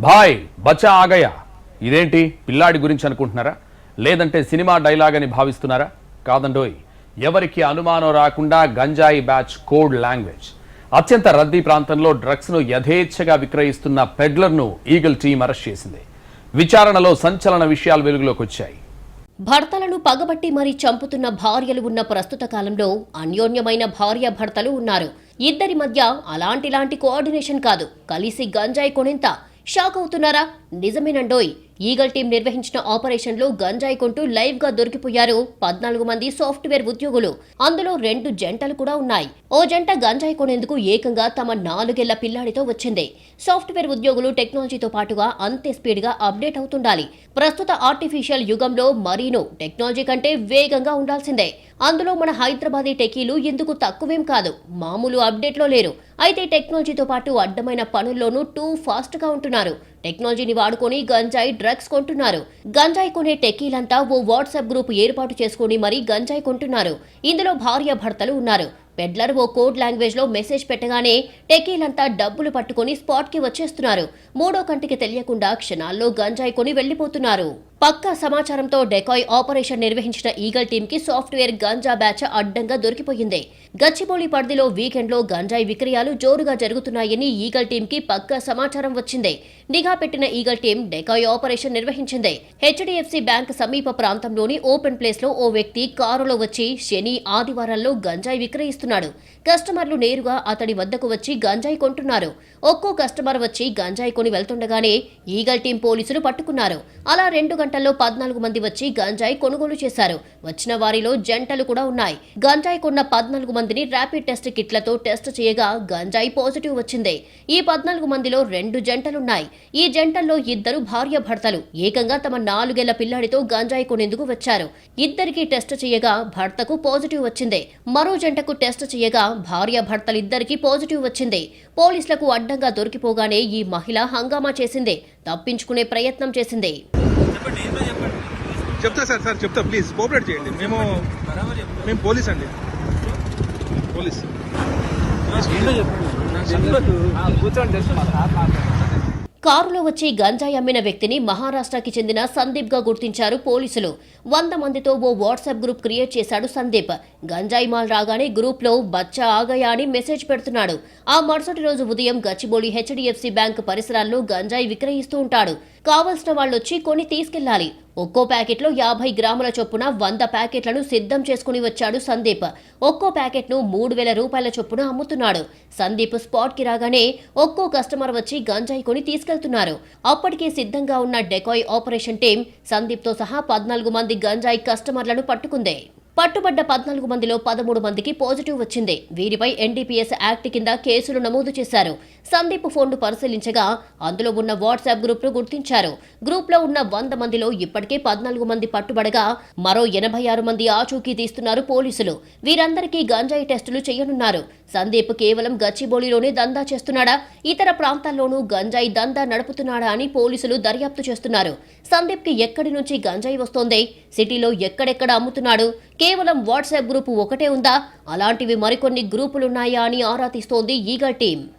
భాయ్ బచ్చా ఆగయా ఇదేంటి పిల్లాడి గురించి అనుకుంటున్నారా? లేదంటే సినిమా డైలాగ్ అని భావిస్తున్నారా? కాదండోయ్, ఎవరికి అనుమానం రాకుండా గంజాయి బ్యాచ్ కోడ్ లాంగ్వేజ్. అత్యంత రద్దీ ప్రాంతంలో డ్రగ్స్ను యథేచ్ఛగా విక్రయిస్తున్న పెడ్లర్ను ఈగల్ టీం అరెస్ట్ చేసింది. విచారణలో సంచలన విషయాలు వెలుగులోకి వచ్చాయి. భర్తలను పగబట్టి మరీ చంపుతున్న భార్యలు ఉన్న ప్రస్తుత కాలంలో అన్యోన్యమైన భార్య భర్తలు ఉన్నారు. ఇద్దరి మధ్య అలాంటిలాంటి కోఆర్డినేషన్ కాదు, కలిసి గంజాయి కొనేంత. షాక్ అవుతున్నారా? నిజమేనండోయ్. ఈగల్ టీం నిర్వహించిన ఆపరేషన్లో గంజాయి కొంటూ లైవ్ గా దొరికిపోయారు 14 మంది సాఫ్ట్వేర్ ఉద్యోగులు. అందులో 2 జంటలు కూడా ఉన్నాయి. ఓ జంట గంజాయి కొనేందుకు ఏకంగా తమ 4 ఏళ్ల పిల్లాడితో వచ్చింది. సాఫ్ట్వేర్ ఉద్యోగులు టెక్నాలజీతో పాటుగా అంతే స్పీడ్ గా అప్డేట్ అవుతుండాలి. ప్రస్తుత ఆర్టిఫిషియల్ యుగంలో మరీను టెక్నాలజీ కంటే వేగంగా ఉండాల్సిందే. అందులో మన హైదరాబాదీ టెకీలు ఎందుకు తక్కువేం కాదు, మామూలు అప్డేట్లో లేరు. అయితే టెక్నాలజీతో పాటు అడ్డమైన పనుల్లోనూ టూ ఫాస్ట్ గా ఉంటున్నారు. టెక్నాలజీని వాడుకొని గంజాయి డ్రగ్స్ కొంటున్నారు. గంజాయి కొనే టెకీలంతా ఓ వాట్సాప్ గ్రూప్ ఏర్పాటు చేసుకుని మరీ గంజాయి కొంటున్నారు. ఇందులో భార్య భర్తలు ఉన్నారు. పెడ్లర్ ఓ కోడ్ లాంగ్వేజ్ లో మెసేజ్ పెట్టగానే టెకీలంతా డబ్బులు పట్టుకుని స్పాట్ కి వచ్చేస్తున్నారు. మూడో కంటికి తెలియకుండా క్షణాల్లో గంజాయి కొని వెళ్లిపోతున్నారు. పక్కా సమాచారంతో డెకాయ్ ఆపరేషన్ నిర్వహించిన ఈగల్ టీమ్ కి సాఫ్ట్వేర్ గంజా బ్యాచ్ అడ్డంగా దొరికిపోయింది. గచ్చిబౌలి పరిధిలో వీకెండ్ లో గంజాయి విక్రయాలు జోరుగా జరుగుతున్నాయని ఈగల్ టీమ్ కి పక్కా సమాచారం వచ్చింది. నిఘా పెట్టిన ఈగల్ టీం డెకాయ్ ఆపరేషన్ నిర్వహించింది. హెచ్డిఎఫ్సి బ్యాంక్ సమీప ప్రాంతంలోని ఓపెన్ ప్లేస్ లో ఓ వ్యక్తి కారులో వచ్చి శని ఆదివారాల్లో గంజాయి విక్రయిస్తున్నాడు. కస్టమర్లు నేరుగా అతడి వద్దకు వచ్చి గంజాయి కొంటున్నారు. ఒక్కో కస్టమర్ వచ్చి గంజాయి కొని వెళ్తుండగానే ఈగల్ టీం పోలీసులు పట్టుకున్నారు. అలా 2 గంటల్లో 14 మంది వచ్చి గంజాయి కొనుగోలు చేశారు. వచ్చిన వారిలో జంటలు కూడా ఉన్నాయి. గంజాయి కొన్న 14 మందిని ర్యాపిడ్ టెస్ట్ కిట్లతో టెస్ట్ చేయగా గంజాయి పాజిటివ్ వచ్చింది. ఈ 14 మందిలో 2 జంటలున్నాయి. ఈ జంటల్లో 2 భార్య భర్తలు ఏకంగా తమ 4 ఏళ్ల పిల్లాడితో గంజాయి కొనేందుకు వచ్చారు. ఇద్దరికి టెస్ట్ చేయగా భర్తకు పాజిటివ్ వచ్చింది. మరో జంటకు టెస్ట్ చేయగా భార్య భర్తలిద్దరికీ పాజిటివ్ వచ్చింది. పోలీసులకు అడ్డంగా దొరికిపోగానే ఈ మహిళ హంగామా చేసింది. తప్పించుకునే ప్రయత్నం చేసింది. చెప్తా సార్ చెప్తా, ప్లీజ్ కోఆపరేట్ చేయండి. మేము పోలీస్ అండి, పోలీస్. కారులో వచ్చి గంజాయి అమ్మిన వ్యక్తిని మహారాష్ట్రకి చెందిన సందీప్ గా గుర్తించారు పోలీసులు. 100 మందితో ఓ వాట్సాప్ గ్రూప్ క్రియేట్ చేశాడు సందీప్. గంజాయి మాల్ రాగానే గ్రూప్ లో బచ్చా ఆగయా అని మెసేజ్ పెడుతున్నాడు. ఆ మరుసటి రోజు ఉదయం గచ్చిబౌలి హెచ్డిఎఫ్సి బ్యాంక్ పరిసరాల్లో గంజాయి విక్రయిస్తూ ఉంటాడు. కావలసిన వాళ్ళొచ్చి కొని తీసుకెళ్లాలి. ఒక్కో ప్యాకెట్లో 50 గ్రాముల చొప్పున 100 ప్యాకెట్లను సిద్ధం చేసుకుని వచ్చాడు సందీప్. ఒక్కో ప్యాకెట్ను 3000 రూపాయల చొప్పున అమ్ముతున్నాడు. సందీప్ స్పాట్ కి రాగానే ఒక్కో కస్టమర్ వచ్చి గంజాయి కొని తీసుకెళ్తున్నారు. అప్పటికే సిద్ధంగా ఉన్న డెకాయ్ ఆపరేషన్ టీం సందీప్ తో సహా 14 మంది గంజాయి కస్టమర్లను పట్టుకుంది. పట్టుబడ్డ 14 మందిలో 13 మందికి పాజిటివ్ వచ్చింది. వీరిపై ఎన్డీపీఎస్ యాక్ట్ కింద కేసులు నమోదు చేశారు. సందీప్ ఫోన్ను పరిశీలించగా అందులో ఉన్న వాట్సాప్ గ్రూప్ ను గుర్తించారు. గ్రూప్ లో ఉన్న 100 మందిలో ఇప్పటికే 14 మంది పట్టుబడగా మరో 86 మంది ఆచూకీ తీస్తున్నారు పోలీసులు. వీరందరికీ గంజాయి టెస్టులు చేయనున్నారు. సందీప్ కేవలం గచ్చిబౌలిలోనే దందా చేస్తున్నాడా, ఇతర ప్రాంతాల్లోనూ గంజాయి దందా నడుపుతున్నాడా అని పోలీసులు దర్యాప్తు చేస్తున్నారు. సందీప్ కి ఎక్కడి నుంచి గంజాయి వస్తోంది, సిటీలో ఎక్కడెక్కడ అమ్ముతున్నాడు, కేవలం వాట్సాప్ గ్రూపు ఒకటే ఉందా, అలాంటివి మరికొన్ని గ్రూపులున్నాయా అని ఆరా తీస్తోంది ఈగల్ టీం.